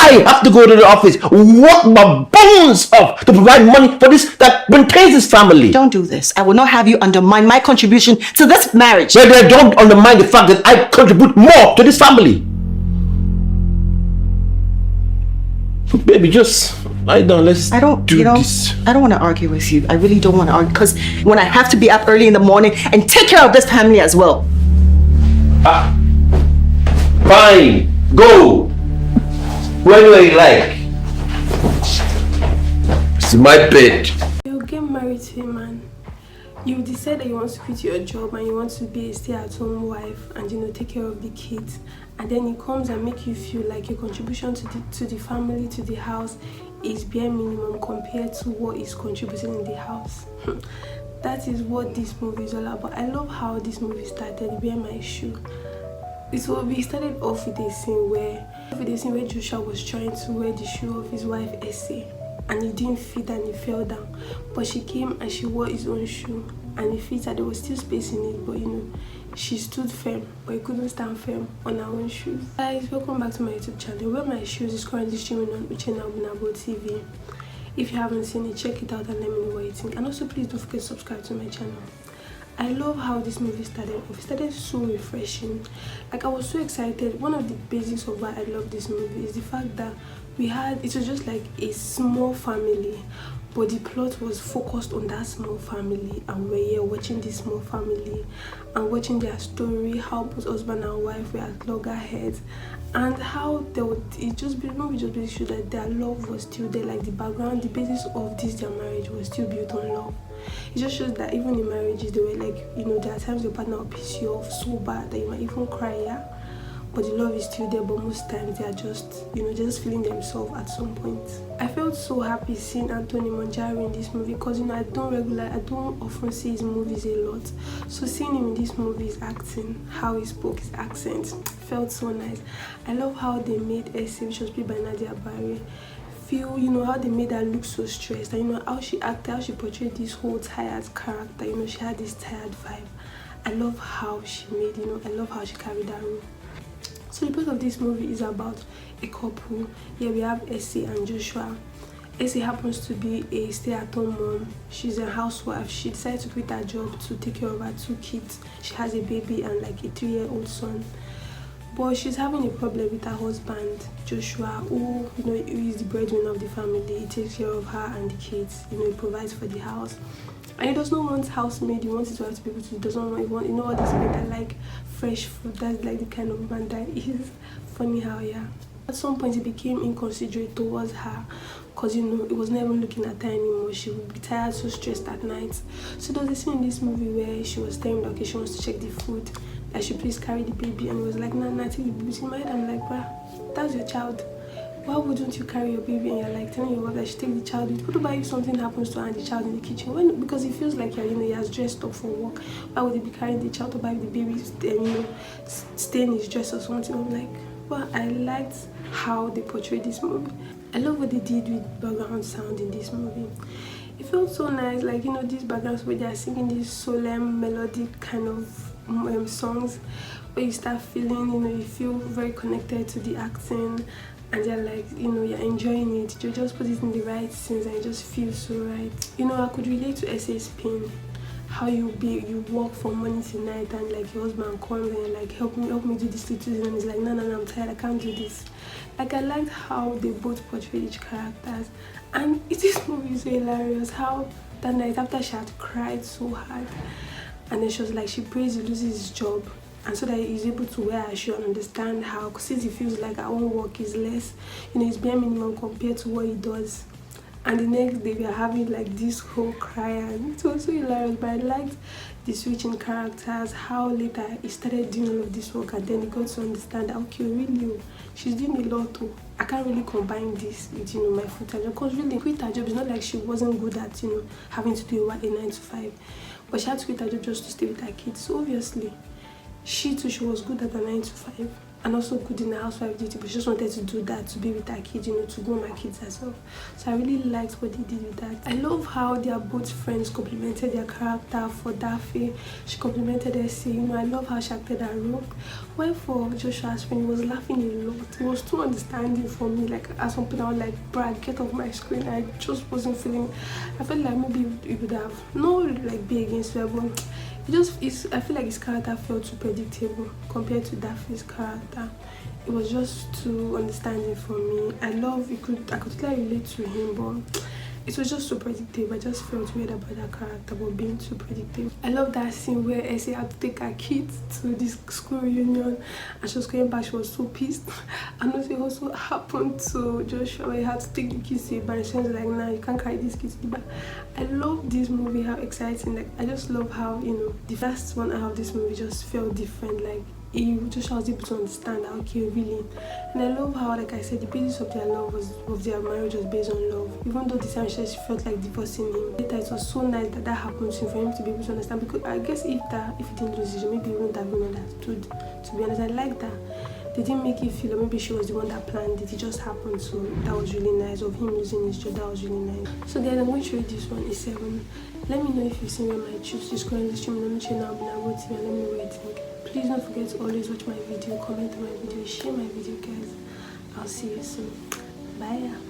I have to go to the office, work my bones off to provide money for this that maintains this family. Don't do this. I will not have you undermine my contribution to this marriage. But I don't undermine the fact that I contribute more to this family. Baby, just lie down. Let's do this. I don't want to argue with you. I really don't want to argue because when I have to be up early in the morning and take care of this family as well. Fine. Go. Whenever you like. It's my bed. You'll get married to a man. You decide that you want to quit your job and you want to be a stay-at-home wife and take care of the kids, and then he comes and make you feel like your contribution to the family, to the house is bare minimum compared to what is contributing in the house. That is what this movie is all about. I love how this movie started. Bear my shoe. So we started off with a scene where Joshua was trying to wear the shoe of his wife Essie, and it didn't fit and he fell down. But she came and she wore his own shoe and it fitted. There was still space in it, but she stood firm, but he couldn't stand firm on her own shoes. Guys, welcome back to my YouTube channel. Where My Shoes is currently streaming on Umeh TV. If you haven't seen it, check it out and let me know what you think. And also please don't forget to subscribe to my channel. I love how this movie started off. It started so refreshing. Like, I was so excited. One of the basics of why I love this movie is the fact that it was just like a small family, but the plot was focused on that small family, and we're here watching this small family and watching their story, how both husband and wife were at loggerheads, and how it just really showed that their love was still there. Like, the background, the basis of their marriage was still built on love. It just shows that even in marriages, they were like, there are times your partner will piss you off so bad that you might even cry, yeah? But the love is still there, but most times they are just, just feeling themselves at some point. I felt so happy seeing Anthony Monjaro in this movie because, I don't often see his movies a lot. So seeing him in this movie, his acting, how he spoke, his accent, felt so nice. I love how they made Essie, which was played by Nadia Buari, feel, how they made her look so stressed, and how she acted, how she portrayed this whole tired character. She had this tired vibe. I love how she made, I love how she carried that role. So the plot of this movie is about a couple. Here we have Essie and Joshua. Essie happens to be a stay-at-home mom. She's a housewife. She decided to quit her job to take care of her 2 kids. She has a baby and like a 3-year-old son. But she's having a problem with her husband, Joshua, who is the breadwinner of the family. He takes care of her and the kids. He provides for the house. And he does not want housemaid. He wants his wife to be able to. He doesn't want. All these men that like fresh food. That's like the kind of man that is. Funny how, yeah. At some point, he became inconsiderate towards her, because he was not even looking at her anymore. She would be tired, so stressed at night. So there was a scene in this movie where she was telling me, okay, she wants to check the food. I should please carry the baby, and he was like, nah, take the baby. In my head, I'm like, bruh, that's your child. Why wouldn't you carry your baby and you're like telling your wife that she take the child with? What about if something happens to her and the child in the kitchen? Because he feels like he has dressed up for work. Why would he be carrying the child? Or why if the baby stay in his dress or something? I'm like, well, I liked how they portrayed this movie. I love what they did with background sound in this movie. It felt so nice, like these backgrounds where they are singing these solemn melodic kind of songs, where you start feeling, you feel very connected to the acting. And they're like, you're enjoying it. You just put it in the right scenes and it just feels so right. I could relate to Essie's pain. How you work from morning to night and like your husband comes and you're like, help me do this little thing, and he's like, no, I'm tired, I can't do this. Like, I liked how they both portrayed each characters. And this movie is so hilarious. How that night after she had cried so hard, and then she was like, she prays he loses his job, and so that he's able to wear her shoe and understand how, since he feels like her own work is less, it's bare minimum compared to what he does. And the next day we are having like this whole cry, and it was so hilarious. But I liked the switching characters, how later he started doing all of this work, and then he got to understand that, okay, really, she's doing a lot too. I can't really combine this with my full-time job, because really quit her job. It's not like she wasn't good at having to do a 9 to 5, but she had to quit her job just to stay with her kids. So obviously she too, she was good at a 9 to 5, and also good in the housewife duty, but she just wanted to do that to be with her kids, to grow my kids herself. So I really liked what they did with that. I love how they are both friends complimented their character. For Daffy, she complimented Essie. I love how she acted her role. While for Joshua's friend, he was laughing a lot. It was too understanding for me. Like at some point I was like, bruh, get off my screen. I just wasn't feeling. I felt like maybe it would have no like be against her, but I feel like his character felt too predictable compared to Daffy's character. It was just too understanding for me. I could totally relate to him, but it was just so predictable. I just felt weird about that character, but being too predictable. I love that scene where Essie had to take her kids to this school reunion and she was going back. She was so pissed. And it also happened to Joshua where he had to take the kids to the bar and she was like, nah, you can't carry these kids to the bar. I love this movie, how exciting. Like, I just love how, the first 1 hour of this movie just felt different. Like, Joshua was able to understand, okay, really. And I love how, like I said, the basis of their their marriage was based on love. Even though this time she felt like divorcing him. Later, it was so nice that happened to him, for him to be able to understand. Because I guess if he didn't lose it, maybe he wouldn't have been understood. To be honest, I like that. They didn't make it feel like maybe she was the one that planned it. It just happened. So that was really nice. Of him losing his job, that was really nice. So then I'm going to rate this one a 7. Let me know if you've seen where my choose this currently streaming on the channel and let me know what you think. Please don't forget to always watch my video, comment on my video, share my video, guys. I'll see you soon. Bye.